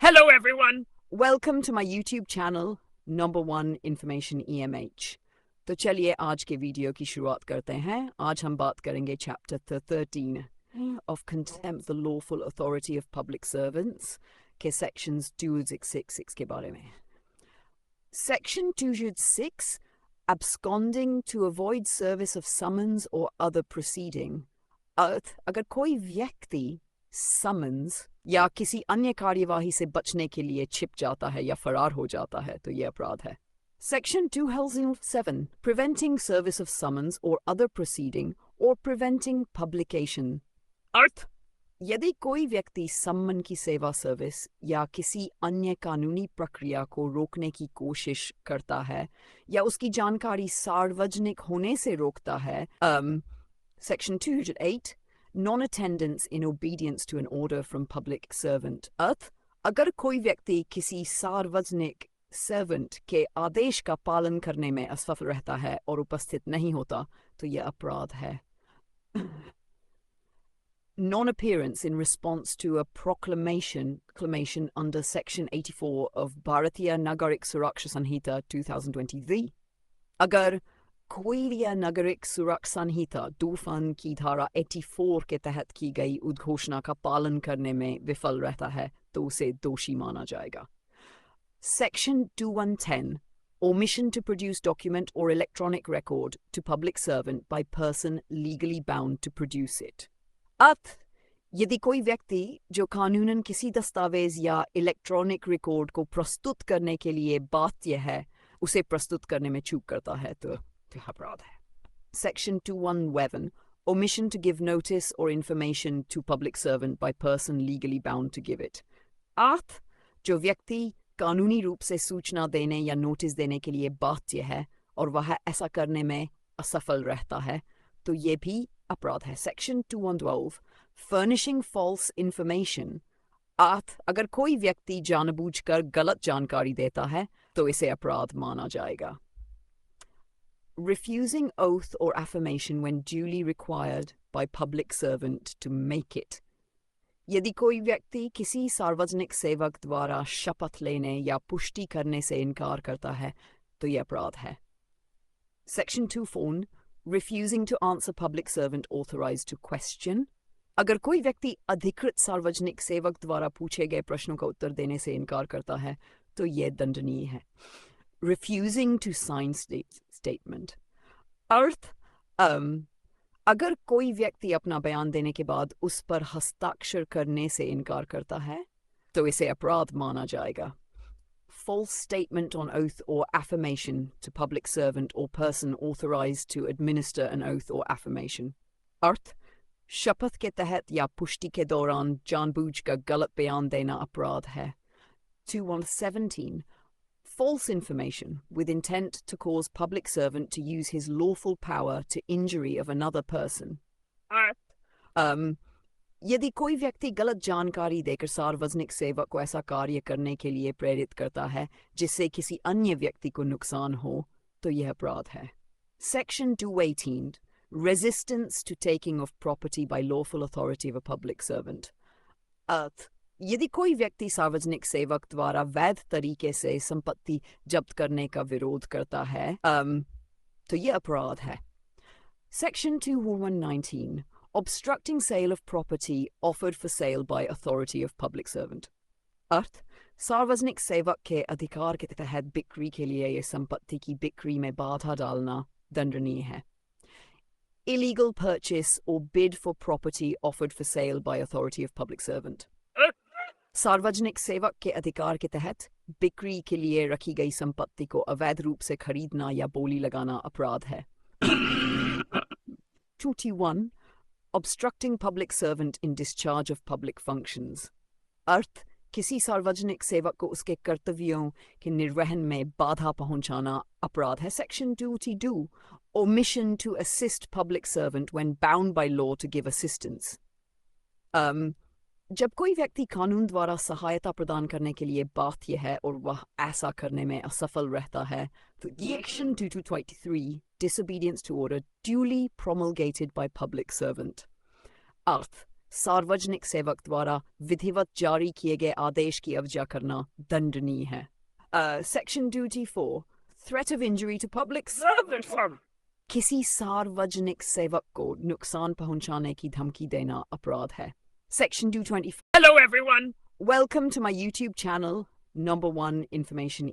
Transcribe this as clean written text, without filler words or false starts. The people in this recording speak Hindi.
Hello everyone! Welcome to my YouTube channel number 1 information EMH। तो चलिए आज के वीडियो की शुरुआत करते हैं। आज हम बात करेंगे chapter 13 of contempt the lawful authority of public servants के सेक्शंस 266 के बारे में। Section 266 absconding to avoid service of summons or other proceeding। अर्थ अगर कोई व्यक्ति समन्स या किसी अन्य कार्यवाही से बचने के लिए छिप जाता है या फरार हो जाता है तो यह अपराध है। Section 207 preventing service of summons or other proceeding or preventing publication। अर्थ यदि कोई व्यक्ति सम्मन की सेवा सर्विस या किसी अन्य कानूनी प्रक्रिया को रोकने की कोशिश करता है या उसकी जानकारी सार्वजनिक होने से रोकता है। Section 208 non-attendance in obedience to an order from public servant। अर्थ अगर कोई व्यक्ति किसी सार्वजनिक सर्वेंट के आदेश का पालन करने में असफल रहता है और उपस्थित नहीं होता तो यह अपराध है। Non-appearance in response to a proclamation under Section 84 of Bharatiya Nagarik Suraksha Sanhita 2023। अगर कोई नागरिक सुरक्षा संहिता तूफान की धारा 84 के तहत की गई उद्घोषणा का पालन करने में विफल रहता है तो उसे दोषी माना जाएगा। Section 2110 omission to produce document or electronic record to public servant by person legally bound to produce it। अर्थ यदि कोई व्यक्ति जो कानूनन किसी दस्तावेज या इलेक्ट्रॉनिक रिकॉर्ड को प्रस्तुत करने के लिए बाध्य है उसे प्रस्तुत करने में चूक करता है तो अपराध है। Section 211 omission to give notice or information to public servant by person legally bound to give it। अर्थ जो व्यक्ति कानूनी रूप से सूचना देने या नोटिस देने के लिए बाध्य है और वह ऐसा करने में असफल रहता है तो ये भी अपराध है। Section 212 furnishing false information। अर्थ अगर कोई व्यक्ति जानबूझकर गलत जानकारी देता है तो इसे अपराध माना जाएगा। Refusing oath or affirmation when duly required by public servant to make it। यदि कोई व्यक्ति किसी सार्वजनिक सेवक द्वारा शपथ लेने या पुष्टि करने से इनकार करता है तो यह अपराध है। Section 24 refusing to answer public servant authorized to question। अगर कोई व्यक्ति अधिकृत सार्वजनिक सेवक द्वारा पूछे गए प्रश्नों का उत्तर देने से इनकार करता है तो यह दंडनीय है। Refusing to sign statement। अर्थ अगर कोई व्यक्ति अपना बयान देने के बाद उस पर हस्ताक्षर करने से इनकार करता है तो इसे अपराध माना जाएगा। False statement on oath or affirmation to public servant or person authorized to administer an oath or affirmation। अर्थ शपथ के तहत या पुष्टि के दौरान जानबूझकर गलत बयान देना अपराध है। 217 false information with intent to cause public servant to use his lawful power to injury of another person। यदि कोई व्यक्ति गलत जानकारी देकर सार्वजनिक सेवक को ऐसा कार्य करने के लिए प्रेरित करता है जिससे किसी अन्य व्यक्ति को नुकसान हो तो यह अपराध है। Section 218 resistance to taking of property by lawful authority of a public servant। अर्थ यदि कोई व्यक्ति सार्वजनिक सेवक द्वारा वैध तरीके से संपत्ति जब्त करने का विरोध करता है तो यह अपराध है। Section 219 obstructing sale of property offered for sale by authority of public servant। अर्थ सार्वजनिक सेवक के अधिकार के तहत बिक्री के लिए यह संपत्ति की बिक्री में बाधा डालना दंडनीय है। Illegal purchase or bid for property offered for sale by authority of public servant। सार्वजनिक सेवक के अधिकार के तहत बिक्री के लिए रखी गई संपत्ति को अवैध रूप से खरीदना या बोली लगाना अपराध है। 21 obstructing public servant in discharge of public functions। अर्थ किसी सार्वजनिक सेवक को उसके कर्तव्यों के निर्वहन में बाधा पहुंचाना अपराध है। Section 222 omission to assist public servant when bound by law to give assistance। जब कोई व्यक्ति कानून द्वारा सहायता प्रदान करने के लिए बाध्य है और वह ऐसा करने में असफल रहता है तो Section 223 disobedience to order duly promulgated by public servant। अर्थ सार्वजनिक सेवक द्वारा विधिवत जारी किए गए आदेश की अवज्ञा करना दंडनीय है। Section 2T4 Threat of injury to public servant। किसी सार्वजनिक सेवक को नुकसान पहुंचाने की धमकी देना अपराध है। Section 224 Hello everyone! Welcome to my YouTube channel, number one information